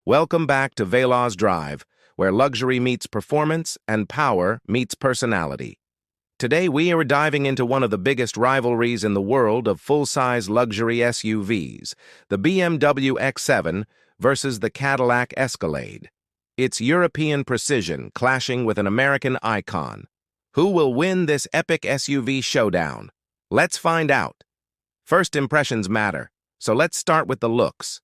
Welcome back to VelozDrive, where luxury meets performance and power meets personality. Today we are diving into one of the biggest rivalries in the world of full-size luxury SUVs, the BMW X7 versus the Cadillac Escalade. It's European precision clashing with an American icon. Who will win this epic SUV showdown? Let's find out. First impressions matter, so let's start with the looks.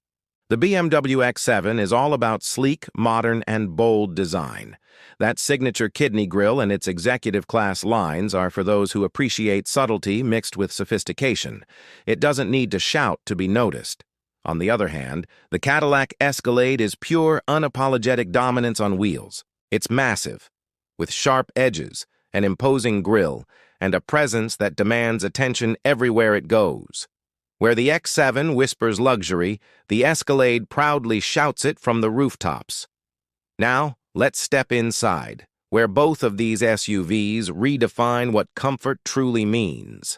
The BMW X7 is all about sleek, modern, and bold design. That signature kidney grille and its executive-class lines are for those who appreciate subtlety mixed with sophistication. It doesn't need to shout to be noticed. On the other hand, the Cadillac Escalade is pure, unapologetic dominance on wheels. It's massive, with sharp edges, an imposing grille, and a presence that demands attention everywhere it goes. Where the X7 whispers luxury, the Escalade proudly shouts it from the rooftops. Now, let's step inside, where both of these SUVs redefine what comfort truly means.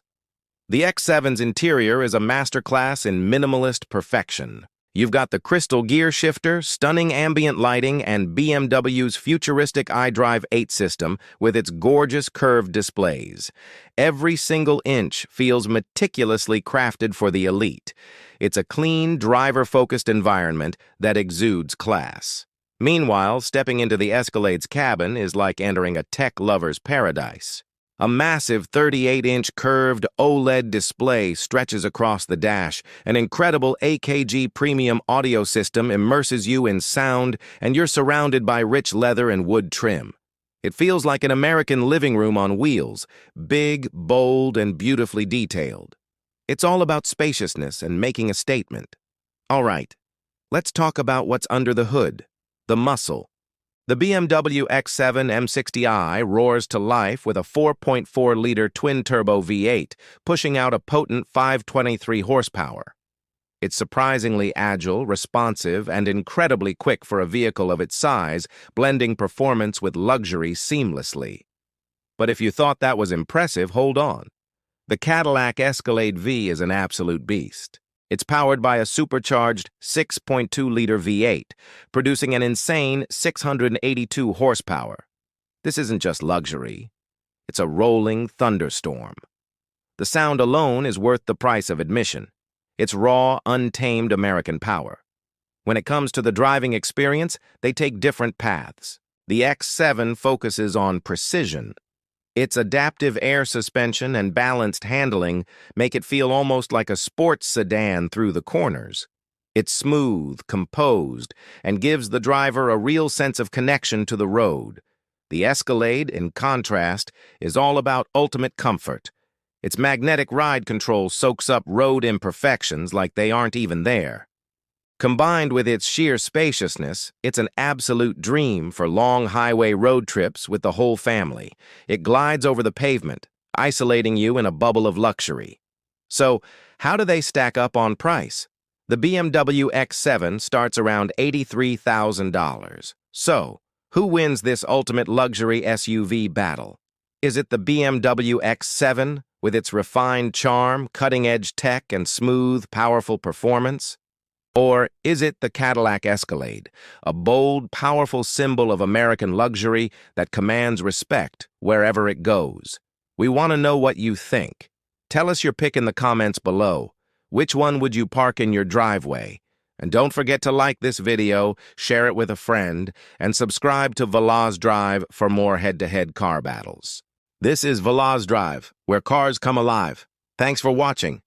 The X7's interior is a masterclass in minimalist perfection. You've got the crystal gear shifter, stunning ambient lighting, and BMW's futuristic iDrive 8 system with its gorgeous curved displays. Every single inch feels meticulously crafted for the elite. It's a clean, driver-focused environment that exudes class. Meanwhile, stepping into the Escalade's cabin is like entering a tech lover's paradise. A massive 38-inch curved OLED display stretches across the dash. An incredible AKG premium audio system immerses you in sound, and you're surrounded by rich leather and wood trim. It feels like an American living room on wheels, big, bold, and beautifully detailed. It's all about spaciousness and making a statement. All right, let's talk about what's under the hood, the muscle. The BMW X7 M60i roars to life with a 4.4-liter twin-turbo V8, pushing out a potent 523 horsepower. It's surprisingly agile, responsive, and incredibly quick for a vehicle of its size, blending performance with luxury seamlessly. But if you thought that was impressive, hold on. The Cadillac Escalade V is an absolute beast. It's powered by a supercharged 6.2-liter V8, producing an insane 682 horsepower. This isn't just luxury. It's a rolling thunderstorm. The sound alone is worth the price of admission. It's raw, untamed American power. When it comes to the driving experience, they take different paths. The X7 focuses on precision. Its adaptive air suspension and balanced handling make it feel almost like a sports sedan through the corners. It's smooth, composed, and gives the driver a real sense of connection to the road. The Escalade, in contrast, is all about ultimate comfort. Its magnetic ride control soaks up road imperfections like they aren't even there. Combined with its sheer spaciousness, it's an absolute dream for long highway road trips with the whole family. It glides over the pavement, isolating you in a bubble of luxury. So, how do they stack up on price? The BMW X7 starts around $83,000. So, who wins this ultimate luxury SUV battle? Is it the BMW X7 with its refined charm, cutting-edge tech, and smooth, powerful performance? Or is it the Cadillac Escalade, a bold, powerful symbol of American luxury that commands respect wherever it goes? We want to know what you think. Tell us your pick in the comments below. Which one would you park in your driveway? And don't forget to like this video, share it with a friend, and subscribe to VelozDrive for more head-to-head car battles. This is VelozDrive, where cars come alive. Thanks for watching.